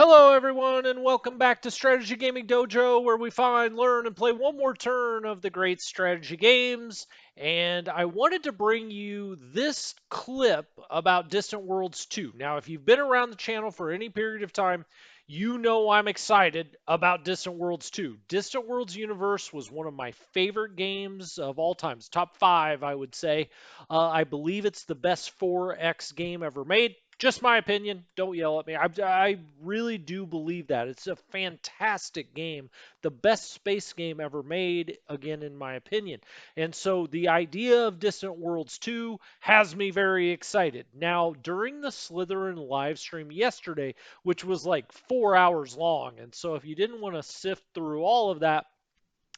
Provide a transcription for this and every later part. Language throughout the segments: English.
Hello, everyone, and welcome back to Strategy Gaming Dojo, where we find, learn, and play one more turn of the great strategy games. And I wanted to bring you this clip about Distant Worlds 2. Now, if you've been around the channel for any period of time, you know I'm excited about Distant Worlds 2. Distant Worlds Universe was one of my favorite games of all times, top 5, I would say. I believe it's the best 4X game ever made. Just my opinion. Don't yell at me. I really do believe that. It's a fantastic game. The best space game ever made, again, in my opinion. And so the idea of Distant Worlds 2 has me very excited. Now, during the Slytherin live stream yesterday, which was like 4 hours long, and so if you didn't want to sift through all of that,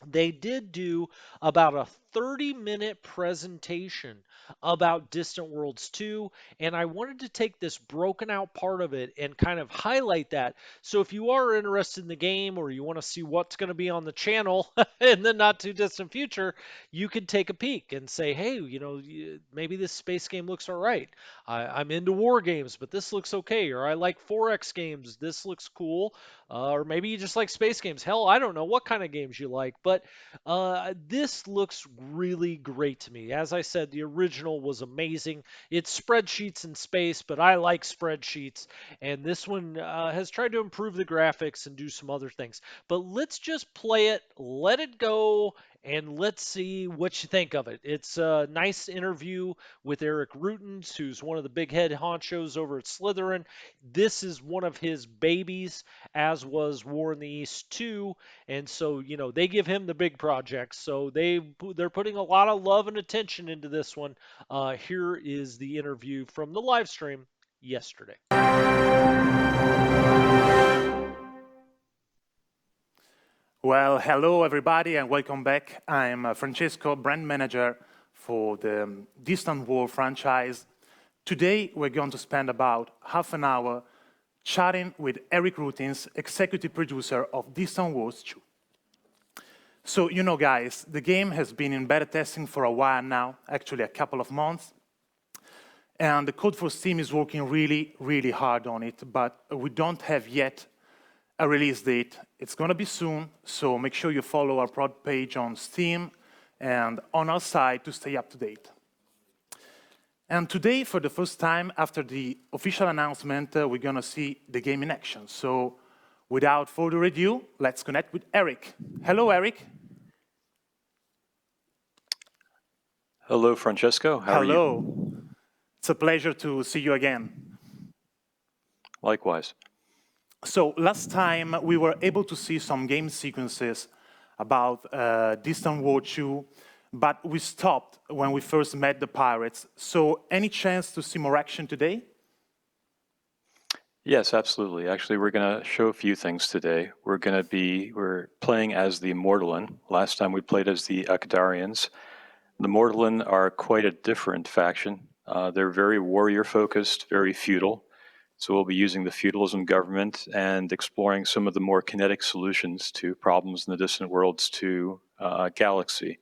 they did do about a 30-minute presentation about Distant Worlds 2, and I wanted to take this broken out part of it and kind of highlight that. So if you are interested in the game or you want to see what's going to be on the channel in the not too distant future, you could take a peek and say, hey, maybe this space game looks all right. I'm into war games, but this looks okay. Or I like 4X games. This looks cool. Or maybe you just like space games. Hell, I don't know what kind of games you like, but this looks really great to me. As I said, the original was amazing. It's spreadsheets in space, but I like spreadsheets, and this one has tried to improve the graphics and do some other things. But let's just play it, let it go, and let's see what you think of it. It's a nice interview with Eric Rutens, who's one of the big head honchos over at Slytherin. This is one of his babies, as was War in the East 2. And so, they give him the big projects. So they're putting a lot of love and attention into this one. Here is the interview from the live stream yesterday. Well, hello everybody and welcome back. I'm Francesco, brand manager for the Distant World franchise. Today we're going to spend about half an hour chatting with Eric Rutens, executive producer of Distant Worlds 2. So, guys, the game has been in beta testing for a while now, actually a couple of months. And the Codeforce team is working really, really hard on it, but we don't have yet a release date. It's going to be soon, so make sure you follow our prod page on Steam and on our site to stay up to date. And today, for the first time after the official announcement, we're going to see the game in action. So without further ado, let's connect with Eric. Hello, Eric. Hello, Francesco. How are you? Hello. It's a pleasure to see you again. Likewise. So last time we were able to see some game sequences about Distant World 2, but we stopped when we first met the pirates. So any chance to see more action today? Yes, absolutely. Actually, we're going to show a few things today. We're playing as the Mortallon. Last time we played as the Akadarians. The Mortallon are quite a different faction. They're very warrior-focused, very feudal. So we'll be using the feudalism government and exploring some of the more kinetic solutions to problems in the Distant Worlds 2 galaxy.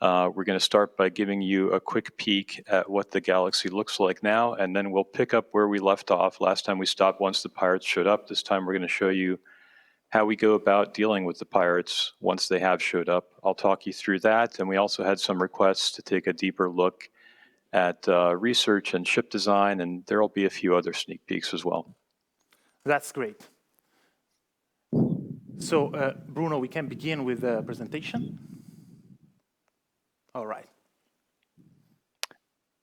We're going to start by giving you a quick peek at what the galaxy looks like now, and then we'll pick up where we left off. Last time we stopped once the pirates showed up. This time we're going to show you how we go about dealing with the pirates once they have showed up. I'll talk you through that, and we also had some requests to take a deeper look at research and ship design, and there will be a few other sneak peeks as well. That's great. So, Bruno, we can begin with the presentation. All right.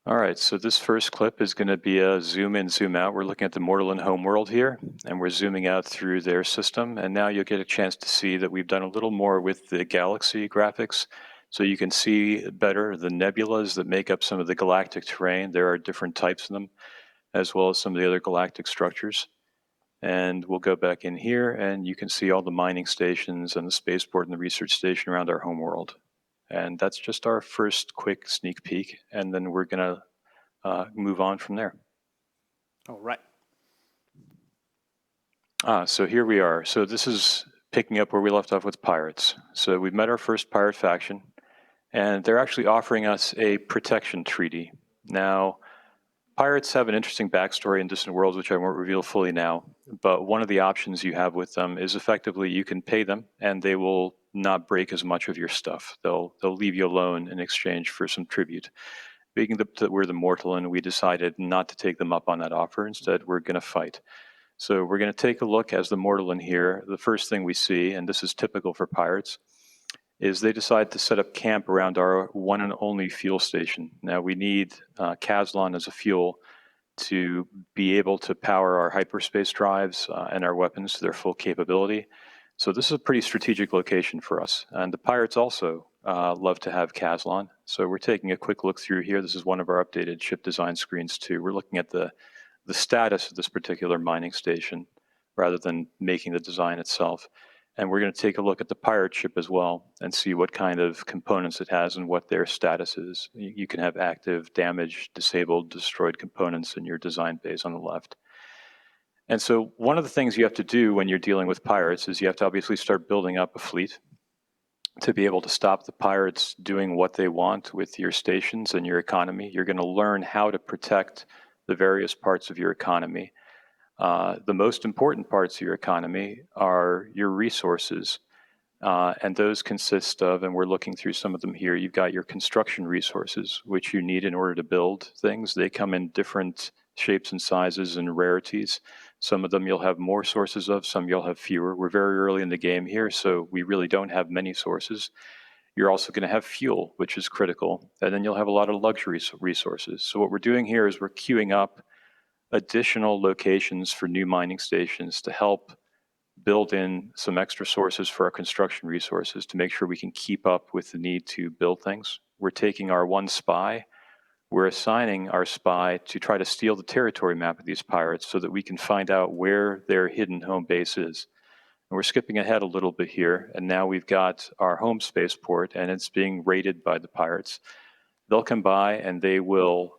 All right, so this first clip is going to be a zoom in, zoom out. We're looking at the Mortallon homeworld here, and we're zooming out through their system, and now you'll get a chance to see that we've done a little more with the galaxy graphics. So you can see better the nebulas that make up some of the galactic terrain. There are different types of them, as well as some of the other galactic structures. And we'll go back in here, and you can see all the mining stations and the spaceport and the research station around our homeworld. And that's just our first quick sneak peek, and then we're going to move on from there. All right. So here we are. So this is picking up where we left off with pirates. So we've met our first pirate faction. And they're actually offering us a protection treaty. Now, Pirates have an interesting backstory in Distant Worlds, which I won't reveal fully now. But one of the options you have with them is effectively you can pay them, and they will not break as much of your stuff. They'll leave you alone in exchange for some tribute. Being that we're the Mortal, we decided not to take them up on that offer. Instead, we're going to fight. So we're going to take a look as the Mortal here. The first thing we see, and this is typical for pirates, is they decide to set up camp around our one and only fuel station. Now we need Kazlon as a fuel to be able to power our hyperspace drives and our weapons to their full capability. So this is a pretty strategic location for us. And the pirates also love to have Kazlon. So we're taking a quick look through here. This is one of our updated ship design screens too. We're looking at the status of this particular mining station rather than making the design itself. And we're going to take a look at the pirate ship as well and see what kind of components it has and what their status is. You can have active, damaged, disabled, destroyed components in your design base on the left. And so one of the things you have to do when you're dealing with pirates is you have to obviously start building up a fleet to be able to stop the pirates doing what they want with your stations and your economy. You're going to learn how to protect the various parts of your economy. The most important parts of your economy are your resources, and those consist of, and we're looking through some of them here, you've got your construction resources, which you need in order to build things. They come in different shapes and sizes and rarities. Some of them you'll have more sources of, some you'll have fewer. We're very early in the game here, so we really don't have many sources. You're also going to have fuel, which is critical, and then you'll have a lot of luxury resources. So what we're doing here is we're queuing up additional locations for new mining stations to help build in some extra sources for our construction resources to make sure we can keep up with the need to build things. We're taking our one spy, we're assigning our spy to try to steal the territory map of these pirates so that we can find out where their hidden home base is. And we're skipping ahead a little bit here, and now we've got our home spaceport, and it's being raided by the pirates. They'll come by and they will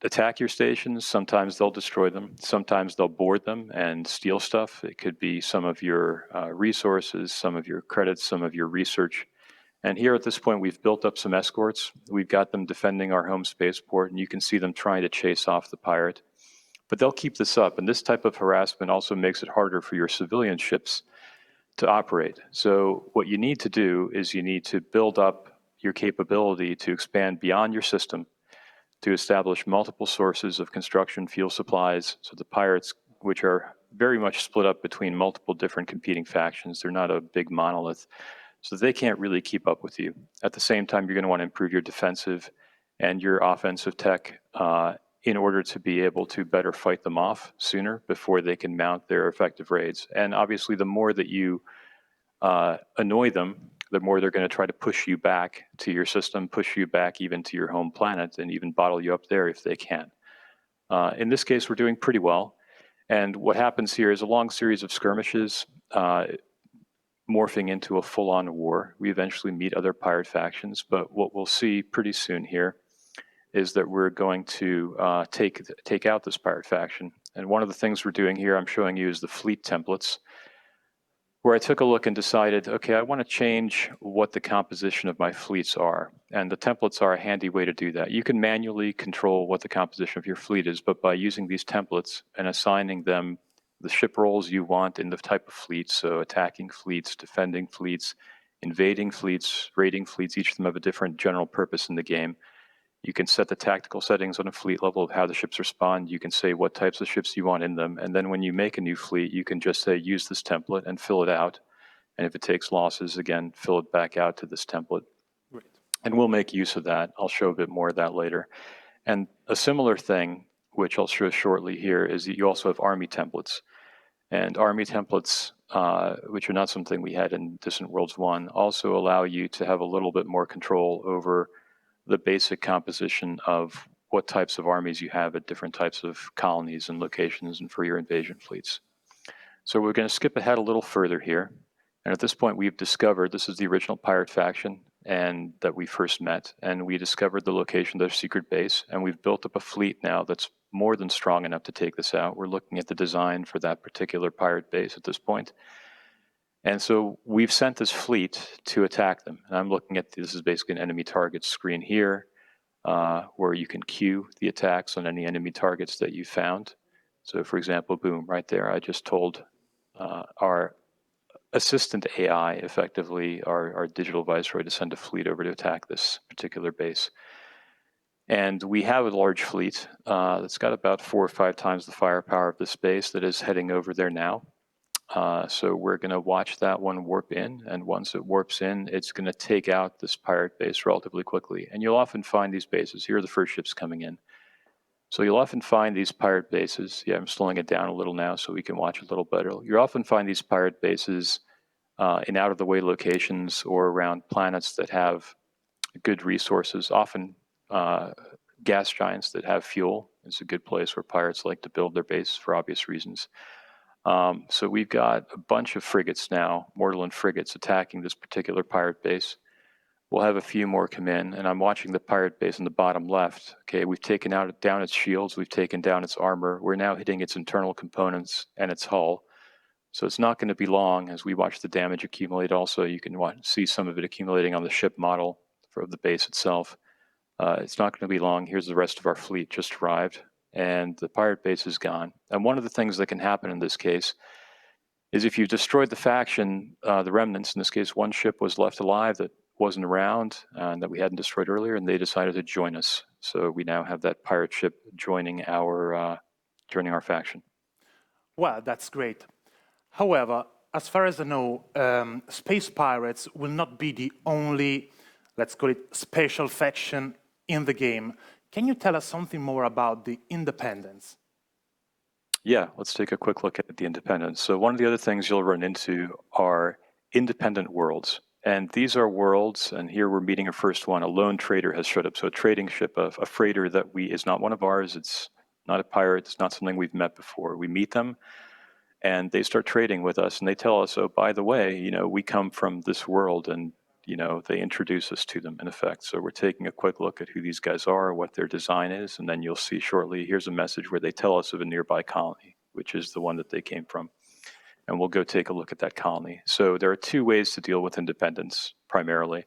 attack your stations. Sometimes they'll destroy them. Sometimes they'll board them and steal stuff. It could be some of your resources, some of your credits, some of your research. And here at this point, we've built up some escorts. We've got them defending our home spaceport, and you can see them trying to chase off the pirate. But they'll keep this up, and this type of harassment also makes it harder for your civilian ships to operate. So what you need to do is you need to build up your capability to expand beyond your system, to establish multiple sources of construction fuel supplies, so the pirates, which are very much split up between multiple different competing factions, they're not a big monolith, so they can't really keep up with you. At the same time, you're going to want to improve your defensive and your offensive tech in order to be able to better fight them off sooner before they can mount their effective raids. And obviously, the more that you annoy them, the more they're going to try to push you back to your system, push you back even to your home planet, and even bottle you up there if they can. In this case, we're doing pretty well. And what happens here is a long series of skirmishes morphing into a full-on war. We eventually meet other pirate factions, but what we'll see pretty soon here is that we're going to take out this pirate faction. And one of the things we're doing here, I'm showing you, is the fleet templates, where I took a look and decided, okay, I want to change what the composition of my fleets are. And the templates are a handy way to do that. You can manually control what the composition of your fleet is, but by using these templates and assigning them the ship roles you want in the type of fleet, so attacking fleets, defending fleets, invading fleets, raiding fleets, each of them have a different general purpose in the game. You can set the tactical settings on a fleet level of how the ships respond. You can say what types of ships you want in them. And then when you make a new fleet, you can just say, use this template and fill it out. And if it takes losses, again, fill it back out to this template. Great. And we'll make use of that. I'll show a bit more of that later. And a similar thing, which I'll show shortly here, is that you also have army templates. And army templates, which are not something we had in Distant Worlds 1, also allow you to have a little bit more control over the basic composition of what types of armies you have at different types of colonies and locations and for your invasion fleets. So we're going to skip ahead a little further here. And at this point, we've discovered this is the original pirate faction and that we first met. And we discovered the location of their secret base. And we've built up a fleet now that's more than strong enough to take this out. We're looking at the design for that particular pirate base at this point. And so we've sent this fleet to attack them. And I'm looking at, this is basically an enemy target screen here. where you can queue the attacks on any enemy targets that you found. So for example, boom, right there, I just told our assistant AI, effectively our digital viceroy, to send a fleet over to attack this particular base. And we have a large fleet that's got about 4 or 5 times the firepower of this base that is heading over there now. So we're going to watch that one warp in, and once it warps in, it's going to take out this pirate base relatively quickly. And you'll often find these bases. Here are the first ships coming in. So you'll often find these pirate bases. Yeah, I'm slowing it down a little now so we can watch a little better. You'll often find these pirate bases in out-of-the-way locations or around planets that have good resources, often gas giants that have fuel. It's a good place where pirates like to build their base for obvious reasons. So we've got a bunch of frigates now, Mortalan frigates, attacking this particular pirate base. We'll have a few more come in, and I'm watching the pirate base in the bottom left. Okay, we've taken down its shields, we've taken down its armor. We're now hitting its internal components and its hull. So it's not going to be long as we watch the damage accumulate. Also, you can see some of it accumulating on the ship model for the base itself. It's not going to be long. Here's the rest of our fleet just arrived, and the pirate base is gone. And one of the things that can happen in this case is if you destroyed the faction, the remnants, in this case, one ship was left alive that wasn't around and that we hadn't destroyed earlier, and they decided to join us. So we now have that pirate ship joining our faction. Well, that's great. However, as far as I know, space pirates will not be the only, let's call it, special faction in the game. Can you tell us something more about the independents? Yeah, let's take a quick look at the independents. So one of the other things you'll run into are independent worlds. And these are worlds, and here we're meeting a first one. A lone trader has showed up. So a trading ship, a freighter that is not one of ours. It's not a pirate. It's not something we've met before. We meet them, and they start trading with us, and they tell us, oh, by the way, we come from this world, and they introduce us to them, in effect. So we're taking a quick look at who these guys are, what their design is, and then you'll see shortly, here's a message where they tell us of a nearby colony, which is the one that they came from. And we'll go take a look at that colony. So there are 2 ways to deal with independence, primarily.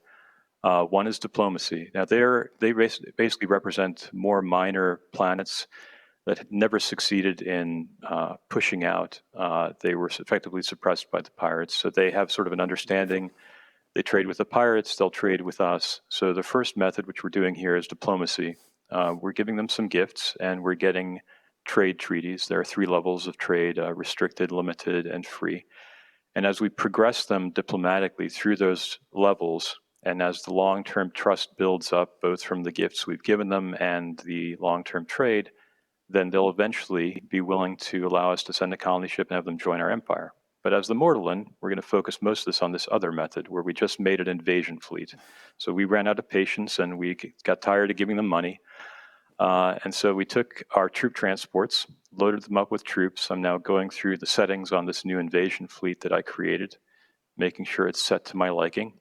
One is diplomacy. Now, they basically represent more minor planets that had never succeeded in pushing out. They were effectively suppressed by the pirates. So they have sort of an understanding. They trade with the pirates, they'll trade with us. So the first method, which we're doing here, is diplomacy. We're giving them some gifts, and we're getting trade treaties. There are 3 levels of trade, restricted, limited, and free. And as we progress them diplomatically through those levels, and as the long-term trust builds up, both from the gifts we've given them and the long-term trade, then they'll eventually be willing to allow us to send a colony ship and have them join our empire. But as the Mortalan, we're going to focus most of this on this other method where we just made an invasion fleet. So we ran out of patience and we got tired of giving them money. And so we took our troop transports, loaded them up with troops. I'm now going through the settings on this new invasion fleet that I created, making sure it's set to my liking.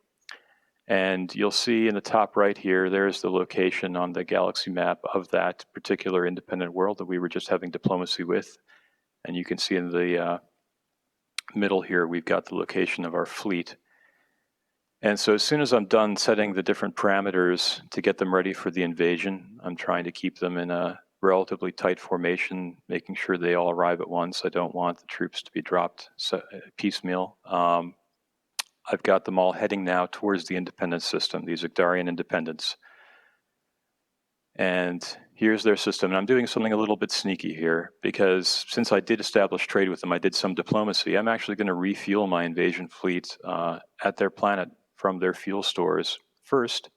And you'll see in the top right here, there's the location on the galaxy map of that particular independent world that we were just having diplomacy with. And you can see in the middle here, we've got the location of our fleet. And so as soon as I'm done setting the different parameters to get them ready for the invasion, I'm trying to keep them in a relatively tight formation, making sure they all arrive at once. I don't want the troops to be dropped piecemeal. I've got them all heading now towards the independent system, these Akdarian independents. And here's their system. And I'm doing something a little bit sneaky here because since I did establish trade with them, I did some diplomacy. I'm actually going to refuel my invasion fleet at their planet from their fuel stores first,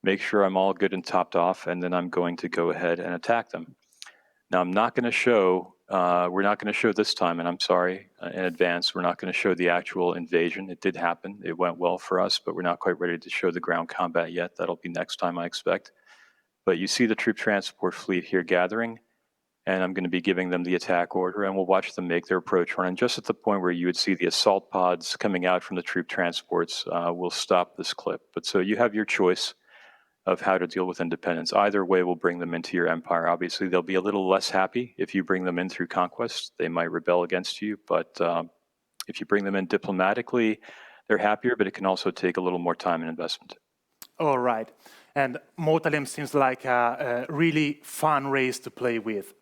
make sure I'm all good and topped off, and then I'm going to go ahead and attack them. Now, I'm not going to show, we're not going to show this time, and I'm sorry in advance, we're not going to show the actual invasion. It did happen. It went well for us, but we're not quite ready to show the ground combat yet. That'll be next time, I expect. But you see the troop transport fleet here gathering, and I'm going to be giving them the attack order, and we'll watch them make their approach run. And just at the point where you would see the assault pods coming out from the troop transports, we'll stop this clip. But so you have your choice of how to deal with independence. Either way will bring them into your empire. Obviously, they'll be a little less happy if you bring them in through conquest. They might rebel against you, but if you bring them in diplomatically, they're happier, but it can also take a little more time and investment. All right. And Mortalem seems like a really fun race to play with.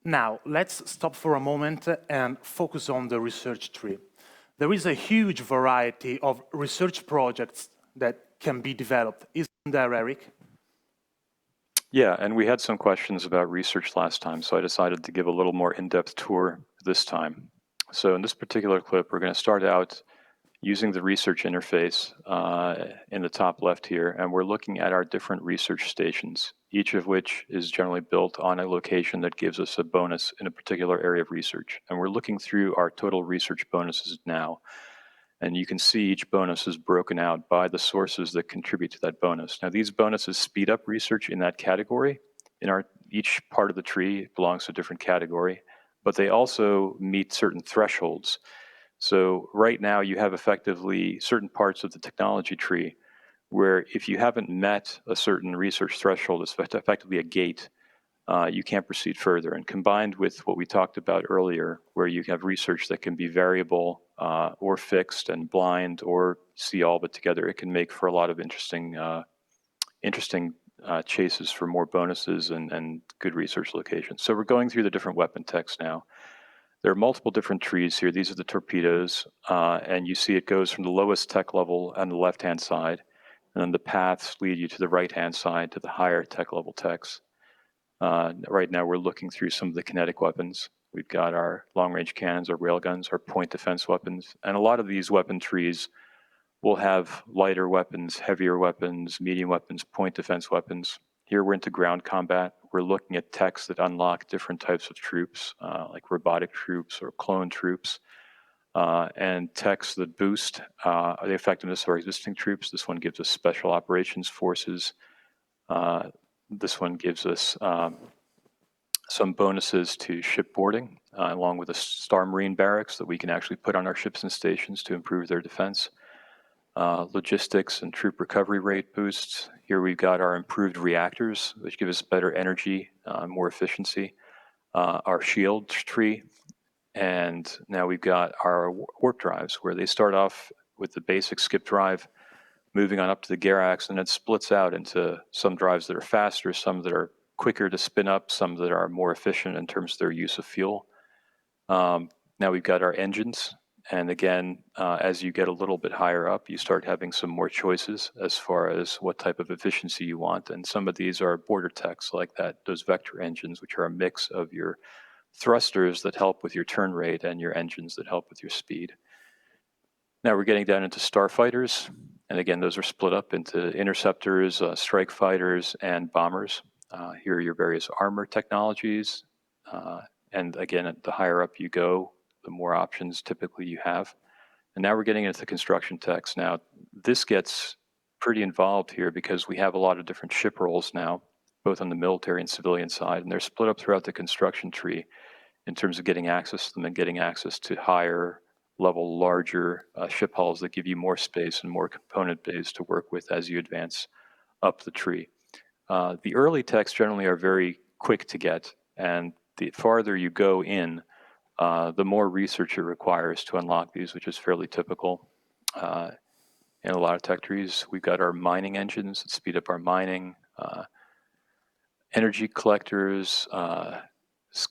Now, let's stop for a moment and focus on the research tree. There is a huge variety of research projects that can be developed. Isn't there, Eric? Yeah, and we had some questions about research last time, so I decided to give a little more in-depth tour this time. So in this particular clip, we're going to start out using the research interface in the top left here, and we're looking at our different research stations, each of which is generally built on a location that gives us a bonus in a particular area of research. And we're looking through our total research bonuses now. And you can see each bonus is broken out by the sources that contribute to that bonus. Now, these bonuses speed up research in that category. Each part of the tree belongs to a different category, but they also meet certain thresholds. So right now you have effectively certain parts of the technology tree where if you haven't met a certain research threshold, it's effectively a gate, you can't proceed further. And combined with what we talked about earlier, where you have research that can be variable or fixed and blind or see all of it together, it can make for a lot of interesting chases for more bonuses and good research locations. So we're going through the different weapon techs now. There are multiple different trees here. These are the torpedoes, and you see it goes from the lowest tech level on the left-hand side, and then the paths lead you to the right-hand side to the higher tech level techs. Right now we're looking through some of the kinetic weapons. We've got our long-range cannons, our railguns, our point defense weapons, and a lot of these weapon trees will have lighter weapons, heavier weapons, medium weapons, point defense weapons. Here we're into ground combat. We're looking at techs that unlock different types of troops, like robotic troops or clone troops, and techs that boost the effectiveness of our existing troops. This one gives us special operations forces. This one gives us some bonuses to shipboarding, along with a Star Marine barracks that we can actually put on our ships and stations to improve their defense. Logistics and troop recovery rate boosts. Here we've got our improved reactors, which give us better energy, more efficiency. Our shield tree, and now we've got our warp drives, where they start off with the basic skip drive, moving on up to the Garax, and it splits out into some drives that are faster, some that are quicker to spin up, some that are more efficient in terms of their use of fuel. Now we've got our engines, and again, as you get a little bit higher up, you start having some more choices as far as what type of efficiency you want. And some of these are border techs like that, those vector engines, which are a mix of your thrusters that help with your turn rate and your engines that help with your speed. Now we're getting down into starfighters, and again, those are split up into interceptors, strike fighters, and bombers. Here are your various armor technologies, and again, the higher up you go, the more options typically you have. And now we're getting into the construction techs. Now, this gets pretty involved here because we have a lot of different ship roles now, both on the military and civilian side, and they're split up throughout the construction tree in terms of getting access to them and getting access to higher level, larger ship hulls that give you more space and more component bays to work with as you advance up the tree. The early techs generally are very quick to get, and the farther you go in, the more research it requires to unlock these, which is fairly typical in a lot of tech trees. We've got our mining engines that speed up our mining, energy collectors.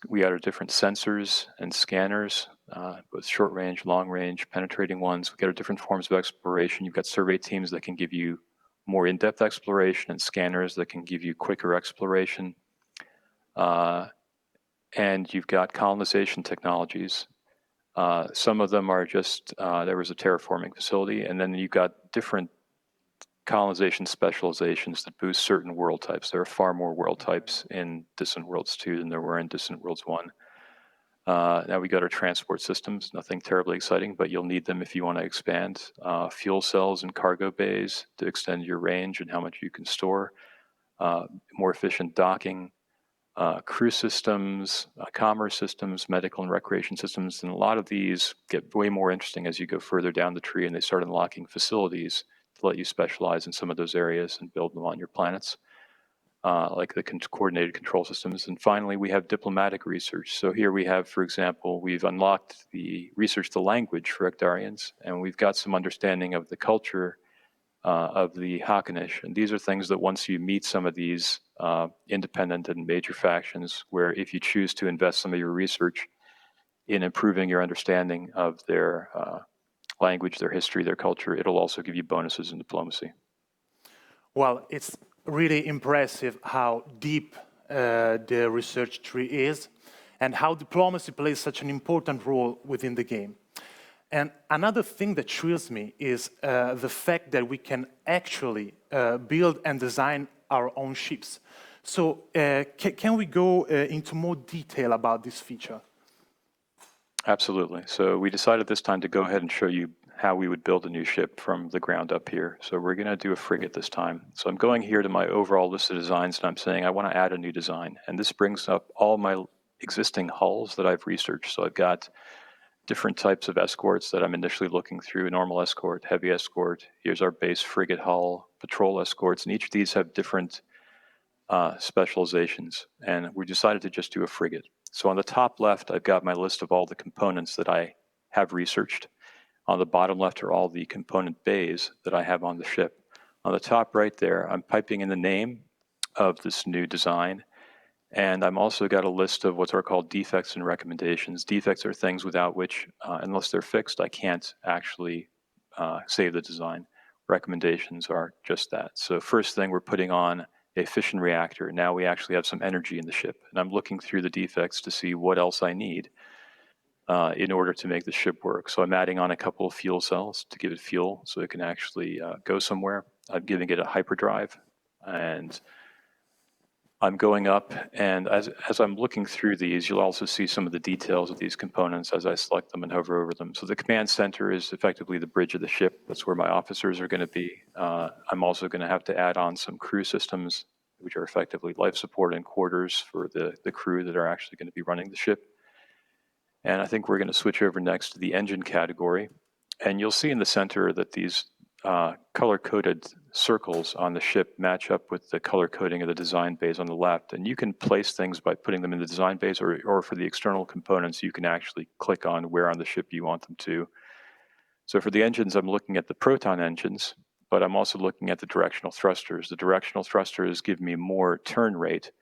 We got our different sensors and scanners, both short range, long range, penetrating ones. We got our different forms of exploration. You've got survey teams that can give you more in-depth exploration and scanners that can give you quicker exploration. And you've got colonization technologies. Some of them are just, there was a terraforming facility, and then you've got different colonization specializations that boost certain world types. There are far more world types in Distant Worlds 2 than there were in Distant Worlds 1. Now we got our transport systems, nothing terribly exciting, but you'll need them if you want to expand. Fuel cells and cargo bays to extend your range and how much you can store. More efficient docking, crew systems, commerce systems, medical and recreation systems, and a lot of these get way more interesting as you go further down the tree and they start unlocking facilities to let you specialize in some of those areas and build them on your planets, like the coordinated control systems. And finally, we have diplomatic research. So here we have, for example, we've unlocked the research the language for Ectarians, and we've got some understanding of the culture of the Hakkonish. And these are things that once you meet some of these independent and major factions, where if you choose to invest some of your research in improving your understanding of their language, their history, their culture, it'll also give you bonuses in diplomacy. Well, it's really impressive how deep the research tree is and how diplomacy plays such an important role within the game. And another thing that thrills me is the fact that we can actually build and design our own ships. So can we go into more detail about this feature? Absolutely. So we decided this time to go ahead and show you how we would build a new ship from the ground up here. So we're going to do a frigate this time. So I'm going here to my overall list of designs, and I'm saying I want to add a new design. And this brings up all my existing hulls that I've researched. So I've got different types of escorts that I'm initially looking through: normal escort, heavy escort. Here's our base frigate hull, patrol escorts, and each of these have different specializations. And we decided to just do a frigate. So on the top left, I've got my list of all the components that I have researched. On the bottom left are all the component bays that I have on the ship. On the top right there, I'm piping in the name of this new design. And I'm also got a list of what are called defects and recommendations. Defects are things without which, unless they're fixed, I can't actually save the design. Recommendations are just that. So first thing, we're putting on a fission reactor. Now we actually have some energy in the ship. And I'm looking through the defects to see what else I need in order to make the ship work. So I'm adding on a couple of fuel cells to give it fuel so it can actually go somewhere. I'm giving it a hyperdrive, and I'm going up, and as I'm looking through these, you'll also see some of the details of these components as I select them and hover over them. So the command center is effectively the bridge of the ship. That's where my officers are going to be. I'm also going to have to add on some crew systems, which are effectively life support and quarters for the crew that are actually going to be running the ship. And I think we're going to switch over next to the engine category. And you'll see in the center that these color-coded circles on the ship match up with the color coding of the design bays on the left. And you can place things by putting them in the design bays, or for the external components, you can actually click on where on the ship you want them to. So for the engines, I'm looking at the proton engines, but I'm also looking at the directional thrusters. The directional thrusters give me more turn rate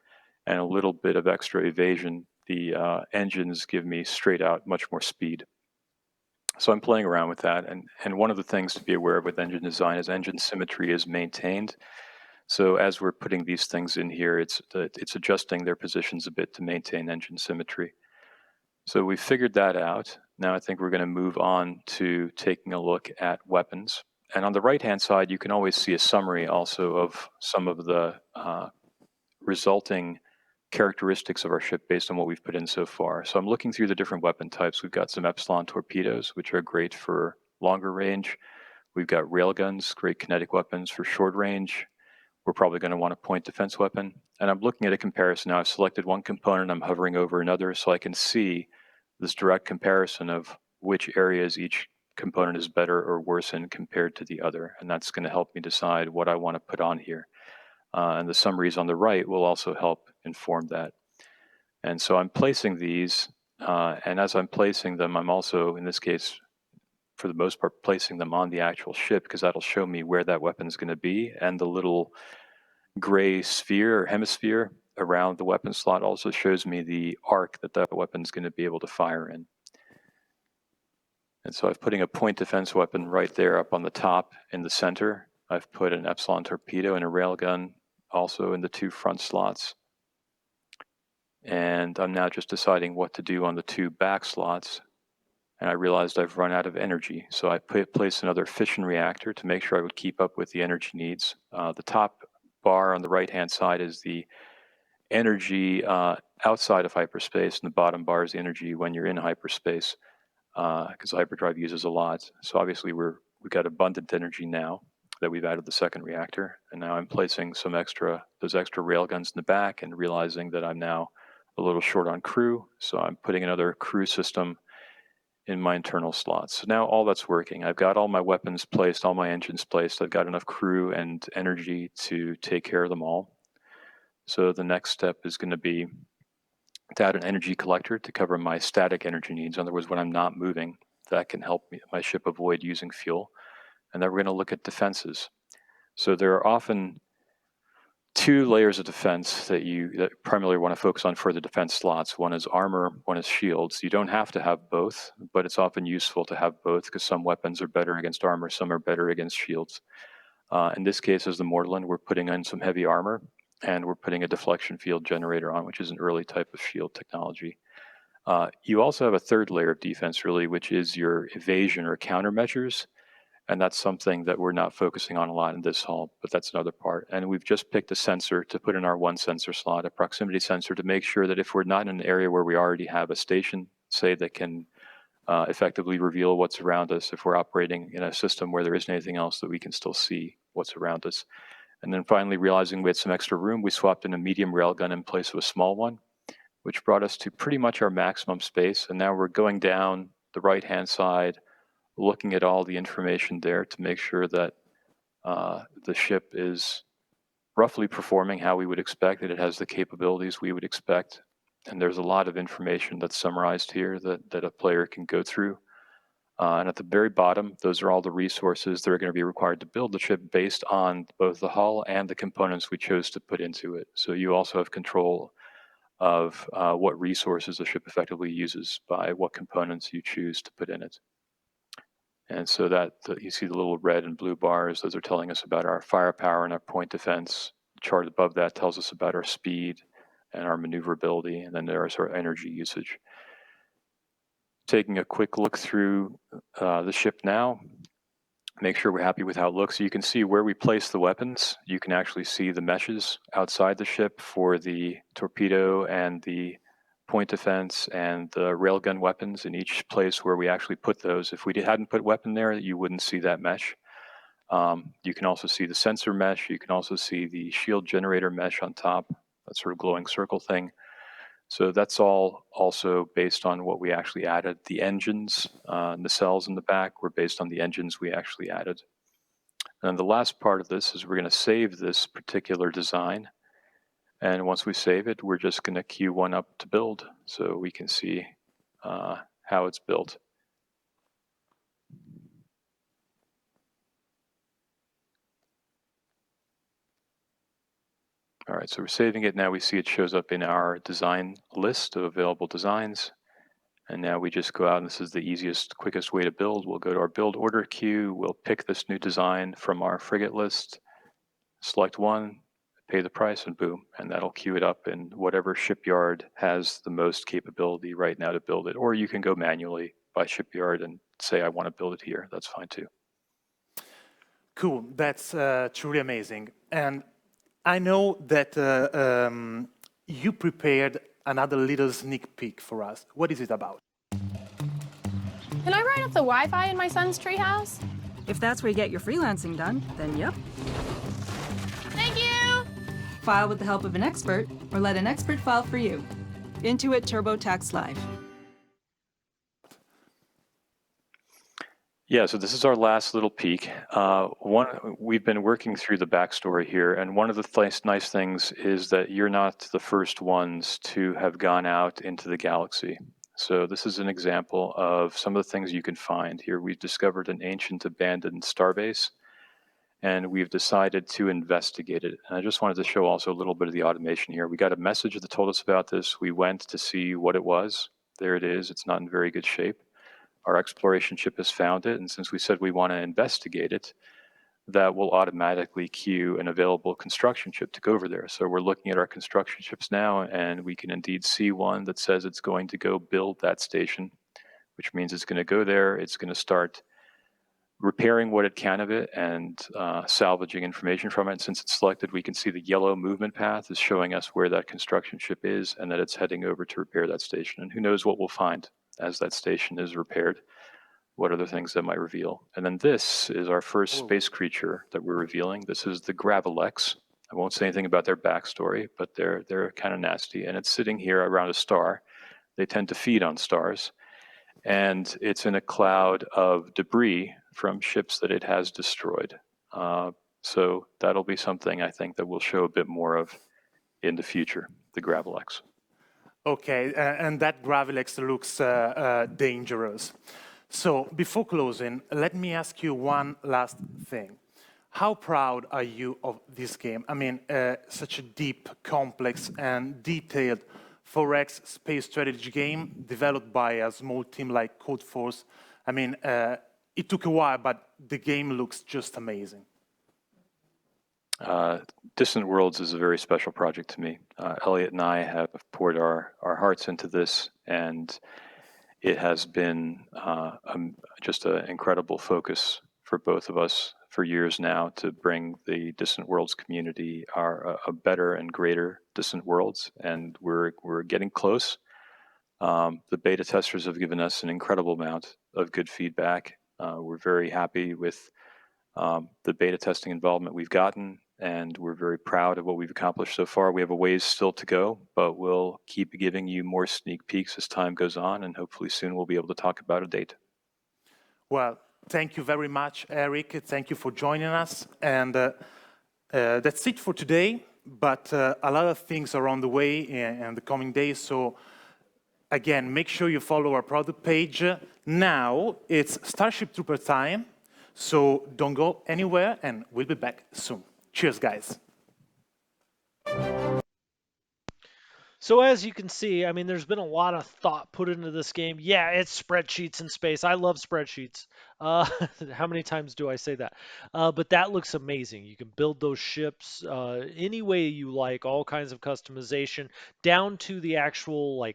and a little bit of extra evasion. The engines give me straight out much more speed. So I'm playing around with that. And one of the things to be aware of with engine design is engine symmetry is maintained. So as we're putting these things in here, it's adjusting their positions a bit to maintain engine symmetry. So we figured that out. Now I think we're going to move on to taking a look at weapons. And on the right-hand side, you can always see a summary also of some of the resulting characteristics of our ship based on what we've put in so far. So I'm looking through the different weapon types. We've got some Epsilon torpedoes, which are great for longer range. We've got railguns, great kinetic weapons for short range. We're probably going to want a point defense weapon. And I'm looking at a comparison now. I've selected one component, I'm hovering over another, so I can see this direct comparison of which areas each component is better or worse in compared to the other. And that's going to help me decide what I want to put on here. And the summaries on the right will also help inform that. And so I'm placing these, and as I'm placing them, I'm also, in this case, for the most part, placing them on the actual ship, because that'll show me where that weapon is going to be. And the little gray sphere or hemisphere around the weapon slot also shows me the arc that that weapon is going to be able to fire in. And so I'm putting a point defense weapon right there up on the top in the center. I've put an Epsilon torpedo and a railgun also in the two front slots. And I'm now just deciding what to do on the two back slots. And I realized I've run out of energy. So I placed another fission reactor to make sure I would keep up with the energy needs. The top bar on the right-hand side is the energy outside of hyperspace, and the bottom bar is the energy when you're in hyperspace, because hyperdrive uses a lot. So obviously we've got abundant energy now that we've added the second reactor. And now I'm placing those extra railguns in the back and realizing that I'm now a little short on crew. So I'm putting another crew system in my internal slots. So now all that's working. I've got all my weapons placed, all my engines placed. I've got enough crew and energy to take care of them all. So the next step is going to be to add an energy collector to cover my static energy needs. In other words, when I'm not moving, that can help my ship avoid using fuel. And then we're going to look at defenses. So there are often two layers of defense that you primarily want to focus on for the defense slots. One is armor, one is shields. You don't have to have both, but it's often useful to have both because some weapons are better against armor, some are better against shields. In this case, as the Mortland, we're putting in some heavy armor, and we're putting a deflection field generator on, which is an early type of shield technology. You also have a third layer of defense, really, which is your evasion or countermeasures. And that's something that we're not focusing on a lot in this hall, but that's another part. And we've just picked a sensor to put in our one sensor slot, a proximity sensor, to make sure that if we're not in an area where we already have a station, say, that can effectively reveal what's around us, if we're operating in a system where there isn't anything else, that we can still see what's around us. And then finally, realizing we had some extra room, we swapped in a medium railgun in place of a small one, which brought us to pretty much our maximum space. And now we're going down the right-hand side, looking at all the information there to make sure that the ship is roughly performing how we would expect, that it has the capabilities we would expect. And there's a lot of information that's summarized here that a player can go through. And at the very bottom, those are all the resources that are going to be required to build the ship based on both the hull and the components we chose to put into it. So you also have control of what resources the ship effectively uses by what components you choose to put in it. And so that you see the little red and blue bars, those are telling us about our firepower and our point defense. The chart above that tells us about our speed and our maneuverability, and then there's our energy usage. Taking a quick look through the ship now, make sure we're happy with how it looks. So you can see where we place the weapons. You can actually see the meshes outside the ship for the torpedo and the point defense and the railgun weapons in each place where we actually put those. If we hadn't put weapon there, you wouldn't see that mesh. You can also see the sensor mesh. You can also see the shield generator mesh on top, that sort of glowing circle thing. So that's all also based on what we actually added. The engines, and the cells in the back were based on the engines we actually added. And the last part of this is we're going to save this particular design. And once we save it, we're just going to queue one up to build so we can see how it's built. All right, so we're saving it. Now we see it shows up in our design list of available designs. And now we just go out, and this is the easiest, quickest way to build. We'll go to our build order queue. We'll pick this new design from our frigate list, select one, pay the price, and boom. And that'll queue it up in whatever shipyard has the most capability right now to build it. Or you can go manually by shipyard and say, I want to build it here. That's fine too. Cool, that's truly amazing. And I know that you prepared another little sneak peek for us. What is it about? Can I ride up the Wi-Fi in my son's treehouse? If that's where you get your freelancing done, then yep. Thank you! File with the help of an expert, or let an expert file for you. Intuit TurboTax Live. Yeah, so this is our last little peek. We've been working through the backstory here, and one of the nice things is that you're not the first ones to have gone out into the galaxy. So this is an example of some of the things you can find here. We've discovered an ancient abandoned starbase, and we've decided to investigate it. And I just wanted to show also a little bit of the automation here. We got a message that told us about this. We went to see what it was. There it is. It's not in very good shape. Our exploration ship has found it, and since we said we want to investigate it, that will automatically queue an available construction ship to go over there. So we're looking at our construction ships now, and we can indeed see one that says it's going to go build that station, which means it's going to go there, it's going to start repairing what it can of it and salvaging information from it. And since it's selected, we can see the yellow movement path is showing us where that construction ship is and that it's heading over to repair that station. And who knows what we'll find as that station is repaired, what other things that might reveal. And then this is our first space creature that we're revealing. This is the Gravelex. I won't say anything about their backstory, but they're kind of nasty. And it's sitting here around a star. They tend to feed on stars. And it's in a cloud of debris from ships that it has destroyed. So that'll be something I think that we'll show a bit more of in the future, the Gravelex. Okay, and that Gravelex looks dangerous. So before closing, let me ask you one last thing. How proud are you of this game? I mean, such a deep, complex, and detailed 4X space strategy game developed by a small team like Codeforce. I mean, it took a while, but the game looks just amazing. Distant Worlds is a very special project to me. Elliot and I have poured our hearts into this, and it has been just an incredible focus for both of us for years now to bring the Distant Worlds community a better and greater Distant Worlds, and we're getting close. The beta testers have given us an incredible amount of good feedback. We're very happy with the beta testing involvement we've gotten, and we're very proud of what we've accomplished so far. We have a ways still to go, but we'll keep giving you more sneak peeks as time goes on, and hopefully soon we'll be able to talk about a date. Well, thank you very much, Eric. Thank you for joining us. And that's it for today, but a lot of things are on the way in the coming days. So again, make sure you follow our product page. Now it's Starship Trooper time. So don't go anywhere, and we'll be back soon. Cheers, guys. So as you can see, I mean, there's been a lot of thought put into this game. Yeah, it's spreadsheets in space. I love spreadsheets. Uh, how many times do I say that? But that looks amazing. You can build those ships any way you like, all kinds of customization, down to the actual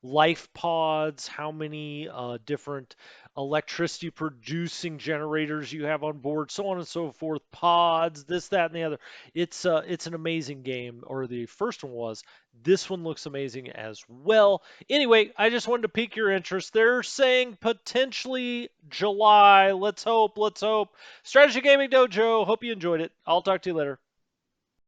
life pods, how many different electricity producing generators you have on board, so on and so forth, pods, this, that, and the other. It's an amazing game, or the first one was. This one looks amazing as well. Anyway, I just wanted to pique your interest. They're saying potentially July. Let's hope. Let's hope. Strategy Gaming Dojo. Hope you enjoyed it. I'll talk to you later.